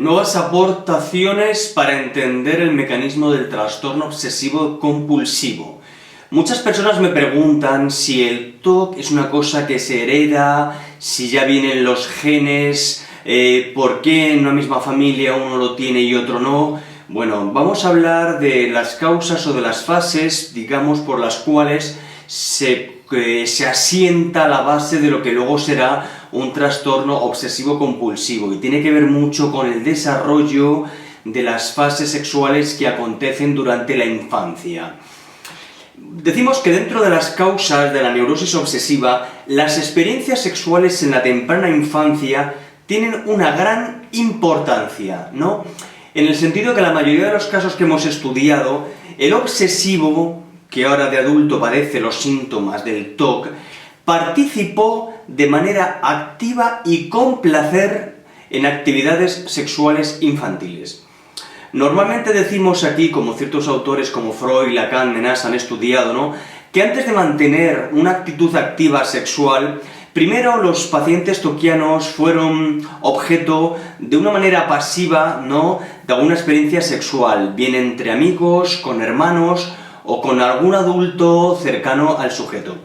Nuevas aportaciones para entender el mecanismo del trastorno obsesivo compulsivo. Muchas personas me preguntan si el TOC es una cosa que se hereda, si ya vienen los genes, por qué en una misma familia uno lo tiene y otro no. Bueno, vamos a hablar de las causas o de las fases, digamos, por las cuales se asienta la base de lo que luego será un trastorno obsesivo-compulsivo, y tiene que ver mucho con el desarrollo de las fases sexuales que acontecen durante la infancia. Decimos que dentro de las causas de la neurosis obsesiva, las experiencias sexuales en la temprana infancia tienen una gran importancia, ¿no? En el sentido que en la mayoría de los casos que hemos estudiado, el obsesivo, que ahora de adulto padece los síntomas del TOC, participó de manera activa y con placer en actividades sexuales infantiles. Normalmente decimos aquí, como ciertos autores como Freud, Lacan, Menas han estudiado, ¿no?, que antes de mantener una actitud activa sexual, primero los pacientes toquianos fueron objeto de una manera pasiva, ¿no?, de alguna experiencia sexual, bien entre amigos, con hermanos o con algún adulto cercano al sujeto.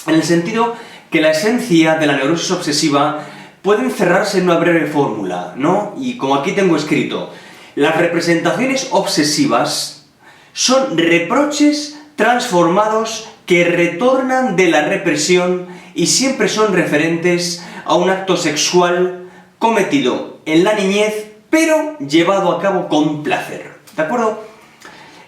En el sentido que la esencia de la neurosis obsesiva puede encerrarse en una breve fórmula, ¿no? Y como aquí tengo escrito, las representaciones obsesivas son reproches transformados que retornan de la represión y siempre son referentes a un acto sexual cometido en la niñez, pero llevado a cabo con placer. ¿De acuerdo?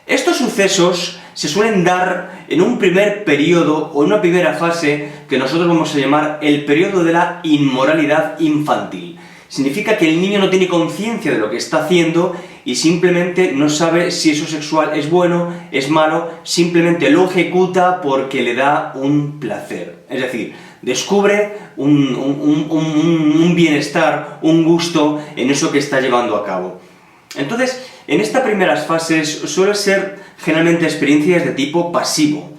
Estos sucesos se suelen dar en un primer periodo o en una primera fase que nosotros vamos a llamar el periodo de la inmoralidad infantil. Significa que el niño no tiene conciencia de lo que está haciendo y simplemente no sabe si eso sexual es bueno, es malo, simplemente lo ejecuta porque le da un placer. Es decir, descubre un bienestar, un gusto en eso que está llevando a cabo. Entonces, en estas primeras fases suelen ser generalmente experiencias de tipo pasivo,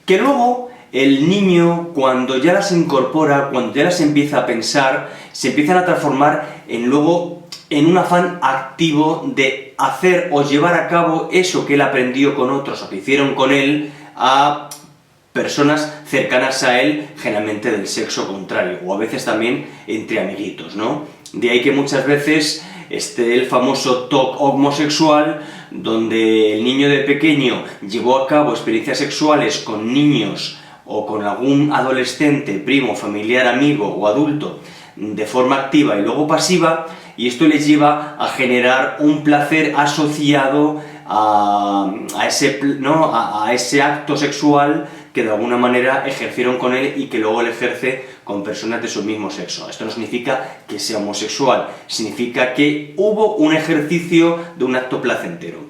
que luego el niño, cuando ya las incorpora, cuando ya las empieza a pensar, se empiezan a transformar luego en un afán activo de hacer o llevar a cabo eso que él aprendió con otros o que hicieron con él a personas cercanas a él, generalmente del sexo contrario, o a veces también entre amiguitos, ¿no? De ahí que muchas veces el famoso TOC homosexual, donde el niño de pequeño llevó a cabo experiencias sexuales con niños o con algún adolescente, primo, familiar, amigo o adulto de forma activa y luego pasiva, y esto les lleva a generar un placer asociado a ese acto sexual que de alguna manera ejercieron con él y que luego él ejerce con personas de su mismo sexo. Esto no significa que sea homosexual, significa que hubo un ejercicio de un acto placentero.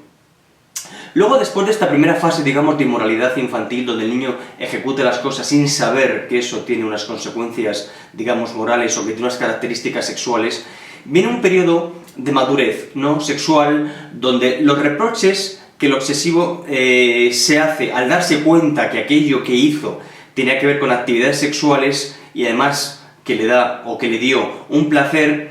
Luego, después de esta primera fase, digamos, de inmoralidad infantil, donde el niño ejecuta las cosas sin saber que eso tiene unas consecuencias, digamos, morales o que tiene unas características sexuales, viene un periodo de madurez, ¿no?, sexual, donde los reproches que el obsesivo se hace al darse cuenta que aquello que hizo tenía que ver con actividades sexuales y además que le da o que le dio un placer,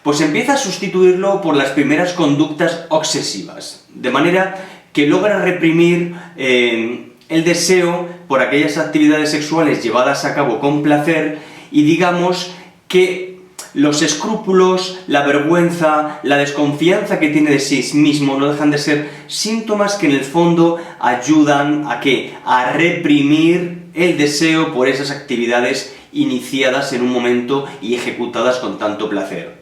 pues empieza a sustituirlo por las primeras conductas obsesivas, de manera que logra reprimir el deseo por aquellas actividades sexuales llevadas a cabo con placer, y digamos que los escrúpulos, la vergüenza, la desconfianza que tiene de sí mismo no dejan de ser síntomas que en el fondo ayudan ¿a qué? A reprimir el deseo por esas actividades iniciadas en un momento y ejecutadas con tanto placer.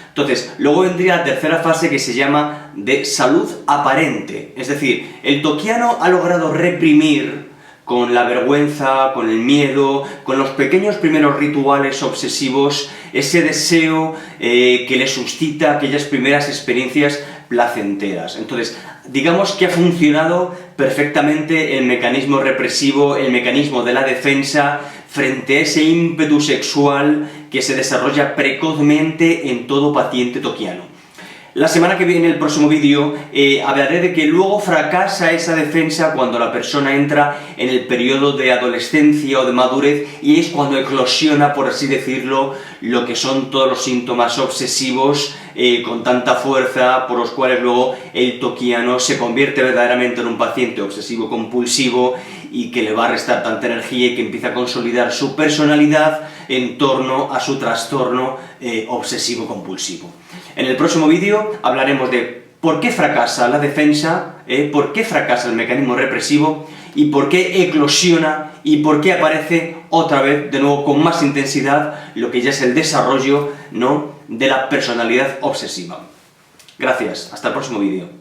Entonces, luego vendría la tercera fase, que se llama de salud aparente, es decir, el toquiano ha logrado reprimir con la vergüenza, con el miedo, con los pequeños primeros rituales obsesivos, ese deseo que le suscita aquellas primeras experiencias placenteras. Entonces, digamos que ha funcionado perfectamente el mecanismo represivo, el mecanismo de la defensa, frente a ese ímpetu sexual que se desarrolla precozmente en todo paciente toquiano. La semana que viene, el próximo vídeo, hablaré de que luego fracasa esa defensa cuando la persona entra en el periodo de adolescencia o de madurez y es cuando eclosiona, por así decirlo, lo que son todos los síntomas obsesivos con tanta fuerza, por los cuales luego el toquiano se convierte verdaderamente en un paciente obsesivo-compulsivo y que le va a restar tanta energía y que empieza a consolidar su personalidad en torno a su trastorno obsesivo-compulsivo. En el próximo vídeo hablaremos de por qué fracasa la defensa, por qué fracasa el mecanismo represivo y por qué eclosiona y por qué aparece otra vez, de nuevo, con más intensidad, lo que ya es el desarrollo, ¿no?, de la personalidad obsesiva. Gracias, hasta el próximo vídeo.